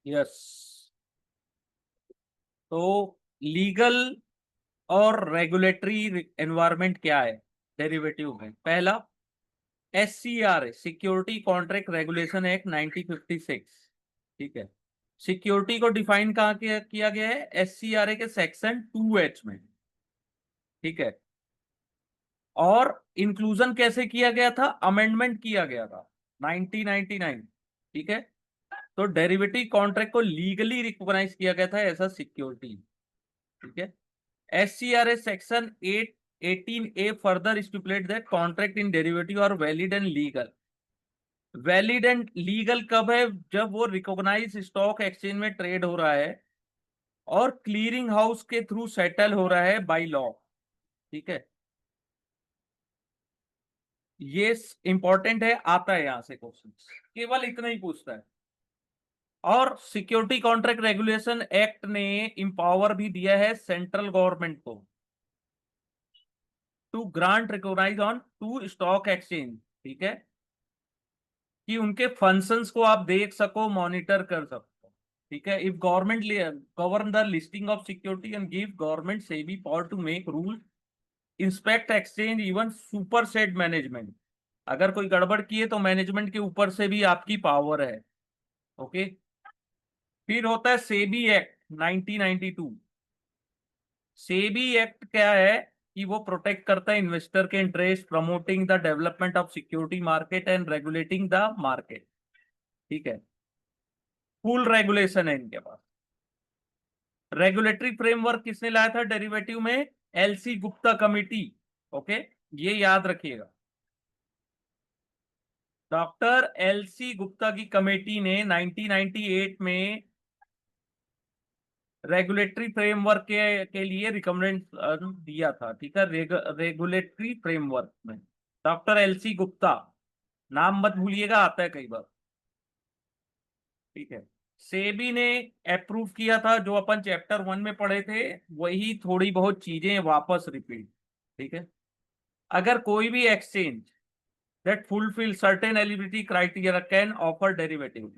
Yes. तो legal और regulatory environment क्या है डेरिवेटिव में? पहला, SCRA security contract regulation act 1956। ठीक है। सिक्योरिटी को डिफाइन कहाँ किया गया है? SCRA के सेक्शन 2H में। ठीक है। और इंक्लूजन कैसे किया गया था? अमेंडमेंट किया गया था 1999। ठीक है। तो डेरिवेटिव कॉन्ट्रैक्ट को लीगली रिकॉग्नाइज किया गया था एज अ सिक्योरिटी। ठीक है। SCRA section 18A further stipulate that contract in derivative are valid and legal. Valid and legal कब है? जब वो रिकॉग्नाइज स्टॉक एक्सचेंज में ट्रेड हो रहा है और क्लियरिंग हाउस के थ्रू सेटल हो रहा है बाय लॉ। ठीक है। ये इंपॉर्टेंट है, आता है यहां से क्वेश्चन, केवल इतना ही पूछता है। और सिक्योरिटी कॉन्ट्रैक्ट रेगुलेशन एक्ट ने इंपावर भी दिया है सेंट्रल गवर्नमेंट को to grant recognise on to stock exchange. ठीक है। कि उनके फंक्शंस को आप देख सको, मॉनिटर कर सको। ठीक है। If government govern the listing of security and give government SEBI power to make rule, inspect exchange, even supersede management. अगर कोई गड़बड़ की है तो मैनेजमेंट के ऊपर से भी आपकी पावर है। ओके। फिर होता है सेबी एक्ट 1992। सेबी एक्ट क्या है? कि वो प्रोटेक्ट करता है इन्वेस्टर के interest, promoting the development of security market and regulating the market. ठीक है। फुल रेगुलेशन है इनके पास। रेगुलेटरी फ्रेमवर्क किसने लाया था डेरिवेटिव में? LC Gupta committee. ओके। ये याद रखिएगा। डॉक्टर LC गुप्ता की कमेटी ने 1998 में रेगुलेटरी फ्रेमवर्क के लिए रिकमेंड दिया था। ठीक है। रेगुलेटरी फ्रेमवर्क में डॉक्टर LC गुप्ता, नाम मत भूलिएगा, आता है कई बार। ठीक है। सेबी ने अप्रूव किया था, जो अपन चैप्टर 1 में पढ़े थे वही थोड़ी बहुत चीजें वापस रिपीट। ठीक है। अगर कोई भी exchange that fulfil certain eligibility criteria can offer derivative.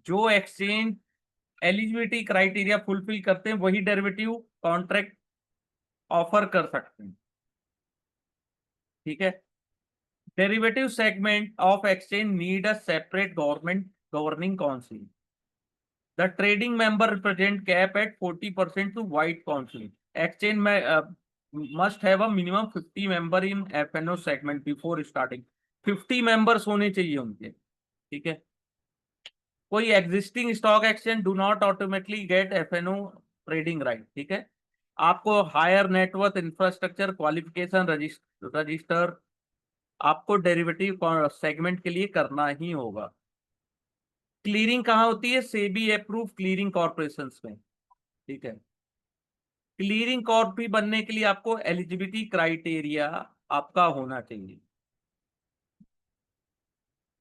जो एक्सचेंज एलिजिबिलिटी क्राइटेरिया फुलफिल करते हैं वही डेरिवेटिव कॉन्ट्रैक्ट ऑफर कर सकते हैं। ठीक है। Derivative segment of exchange need a separate government governing council. The trading member represent cap at 40% to white council. Exchange में must have a minimum 50 member in FNO segment before starting. 50 members होने चाहिए उनके। ठीक है। कोई existing stock exchange do not automatically get FNO trading right. ठीक है। आपको higher net worth infrastructure qualification register आपको डेरिवेटिव सेगमेंट के लिए करना ही होगा। क्लीयरिंग कहाँ होती है? सेबी अप्रूव क्लीयरिंग कॉर्पोरेशन में। ठीक है। क्लीयरिंग कॉर्प भी बनने के लिए आपको एलिजिबिलिटी क्राइटेरिया आपका होना चाहिए।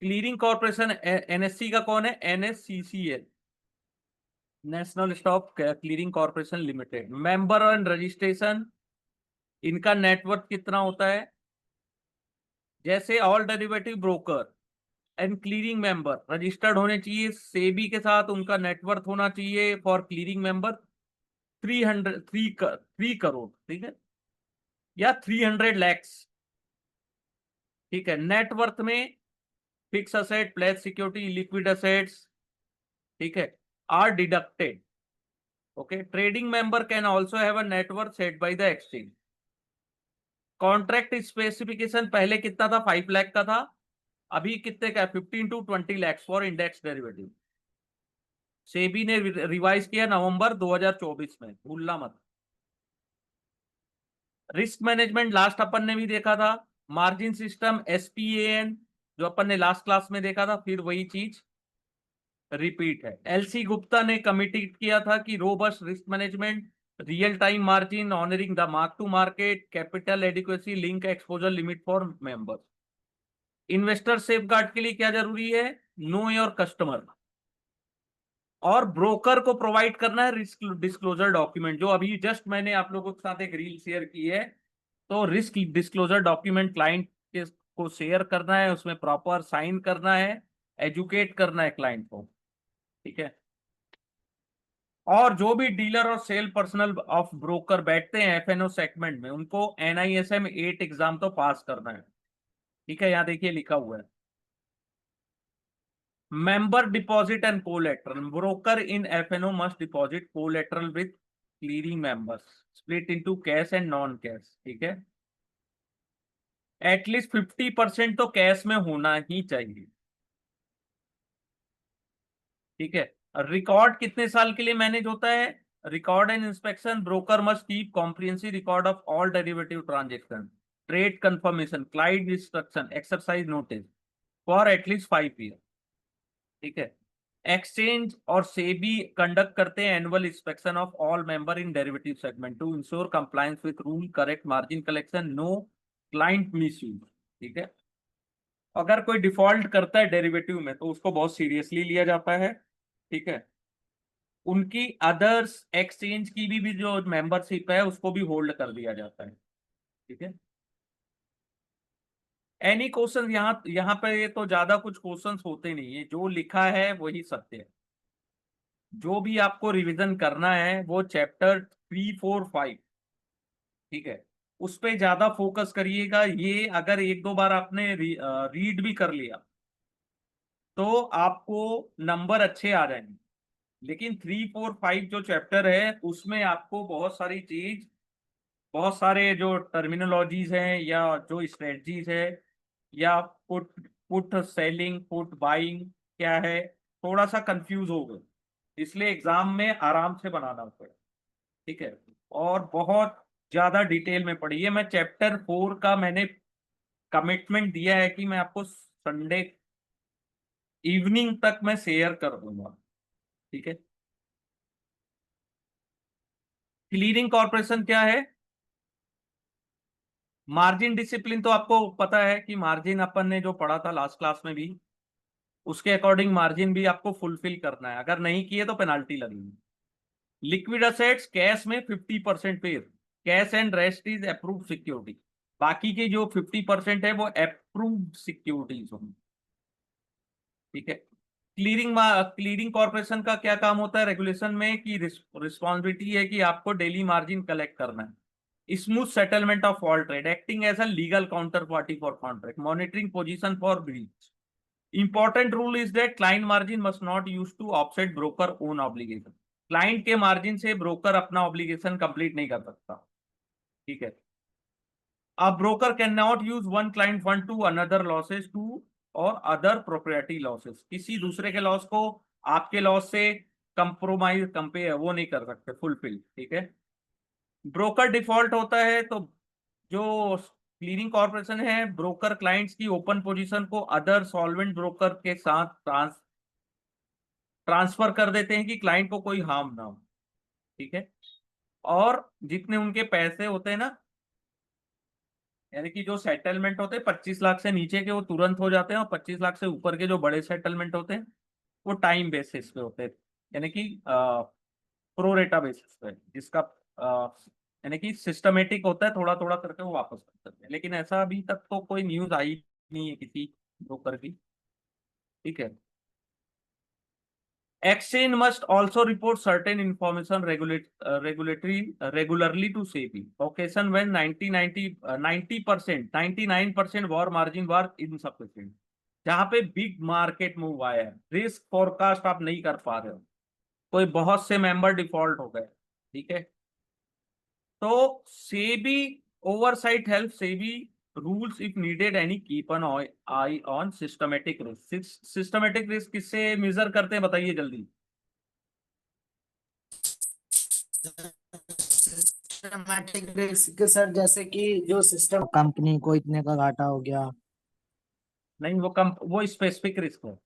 क्लीयरिंग कॉर्पोरेशन NSC का कौन है? NSCCL, national stock clearing corporation limited. Member and registration, इनका नेटवर्क कितना होता है? जैसे all derivative broker and clearing member registered होने चाहिए सेबी के साथ, उनका नेटवर्थ होना चाहिए फॉर क्लीयरिंग मेंबर 3 करोड़। ठीक है। या 300 lakhs। ठीक है। नेटवर्थ में fix asset, pledge security, liquid assets, ठीक है, are deducted. Okay. Trading member can also have a net worth set by the exchange. Contract specification पहले कितना था? 5 लाख का था। अभी कितने का? 15 to 20 lakhs for index derivative. SEBI ने रिवाइज किया नवंबर 2024 में, भूलना मत। रिस्क मैनेजमेंट लास्ट अपन ने भी देखा था। मार्जिन सिस्टम SPAN जो अपन ने लास्ट क्लास में देखा था, फिर वही चीज रिपीट है। LC गुप्ता ने कमिटी किया था कि robust risk management, real time margin, honouring the mark to market, capital adequacy, link exposure limit for members. Investor safeguard के लिए क्या जरूरी है? Know your customer. और ब्रोकर को प्रोवाइड करना है रिस्क डिस्क्लोजर डॉक्यूमेंट, जो अभी जस्ट मैंने आप लोगों के साथ एक रील शेयर की है। तो रिस्क डिस्क्लोजर डॉक्यूमेंट क्लाइंट को शेयर करना है, उसमें प्रॉपर साइन करना है। एजुकेट करना है क्लाइंट को, ठीक है। और जो भी डीलर और सेल पर्सनल ऑफ ब्रोकर बैठते हैं एफएनओ सेगमेंट में, उनको NISM 8 एग्जाम तो पास करना है, ठीक है। यहाँ देखिए लिखा हुआ है, member deposit and collateral, broker in FNO must deposit collateral with clearing members, split into cash and non cash, ठीक है। एटलीस्ट 50% तो कैश में होना ही चाहिए, ठीक है। रिकॉर्ड कितने साल के लिए मैनेज होता है? Record and inspection, broker must keep comprehensive record of all derivative transaction, trade confirmation, client instruction, exercise notice for at least 5 year, ठीक है। एक्सचेंज और सेबी कंडक्ट करते हैं annual inspection of all member in derivative segment to ensure compliance with rule, correct margin collection, no client misuse, ठीक है। अगर कोई default करता है डेरिवेटिव में तो उसको बहुत सीरियसली लिया जाता है, ठीक है। उनकी अदर्स एक्सचेंज की भी जो मेंबरशिप है उसको भी होल्ड कर दिया जाता है, ठीक है। एनी क्वेश्चन यहाँ यहाँ पे ये तो ज्यादा कुछ क्वेश्चंस होते नहीं है, जो लिखा है वही सत्य है। जो भी आपको रिवीजन करना है वो चैप्टर 3, 4, 5, ठीक है, उस पे ज्यादा फोकस करिएगा। ये अगर एक दो बार आपने रीड भी कर लिया तो आपको नंबर अच्छे आ जाएंगे। लेकिन 3, 4, 5 जो चैप्टर है उसमें आपको बहुत सारी चीज, बहुत सारे जो टर्मिनोलॉजीज हैं या जो स्ट्रेटजीज है, या put put selling, put buying क्या है, थोड़ा सा कंफ्यूज हो गए, इसलिए एग्जाम में आराम से बनाना पड़े, ठीक है। और बहुत ज्यादा डिटेल में पढ़िए। मैं चैप्टर 4 का मैंने कमिटमेंट दिया है कि मैं आपको संडे इवनिंग तक मैं शेयर कर दूंगा, ठीक है। क्लीयरिंग कॉर्पोरेशन क्या है? मार्जिन डिसिप्लिन तो आपको पता है कि मार्जिन अपन ने जो पढ़ा था लास्ट क्लास में भी, उसके अकॉर्डिंग मार्जिन भी आपको फुलफिल करना है, अगर नहीं किए तो पेनाल्टी लगेगी। लिक्विड असेट्स कैश में 50% पे, cash and rest is approved security, बाकी के जो 50% है वो अप्रूव्ड सिक्योरिटीज होंगी, ठीक है। क्लीयरिंग कॉर्पोरेशन का क्या काम होता है रेगुलेशन में, कि रिस्पॉन्सिबिलिटी है कि आपको डेली मार्जिन कलेक्ट करना है, smooth settlement of all trade, acting as a legal counter party for contract, monitoring position for breach. Important rule is that client margin must not use to offset broker own obligation, client के margin से broker अपना obligation complete नहीं कर सकता, ठीक है। A broker cannot use one client fund to another losses to और other प्रोप्रियटी losses, किसी दूसरे के लॉस को आपके लॉस से कंप्रोमाइज कंपेयर वो नहीं कर सकते फुलफिल, ठीक है। ब्रोकर डिफॉल्ट होता है तो जो क्लीयरिंग कॉर्पोरेशन है, ब्रोकर क्लाइंट्स की ओपन पोजीशन को अदर सॉल्वेंट ब्रोकर के साथ ट्रांसफर कर देते हैं कि क्लाइंट को कोई हार्म ना हो, ठीक है। और जितने उनके पैसे होते हैं ना, यानी कि जो सेटलमेंट होते हैं 25 लाख से नीचे के वो तुरंत हो जाते हैं, और 25 लाख से ऊपर के जो बड़े सेटलमेंट होते हैं वो टाइम बेसिस पे होते हैं, यानी कि प्रोरेटा बेसिस पे, जिसका यानी कि सिस्टमेटिक होता है, थोड़ा थोड़ा करके वो वापस कर सकते हैं। लेकिन ऐसा अभी तक तो कोई न्यूज आई नहीं है किसी ब्रोकर की, ठीक है। Exchange must also report certain information regularly to SEBI. Occasion when 99% war margin were insufficient. जहां पे बिग मार्केट मूव आया है, रिस्क फोरकास्ट आप नहीं कर पा रहे हो, कोई बहुत से मेंबर डिफॉल्ट हो गए, ठीक है। तो SEBI oversight help SEBI rules if needed any keep an I on systematic risk. Systematic risk किससे मेजर करते हैं बताइए जल्दी। सिस्टमैटिक रिस्क सर, जैसे कि जो सिस्टम कंपनी को इतने का घाटा हो गया। नहीं, वो स्पेसिफिक रिस्क है।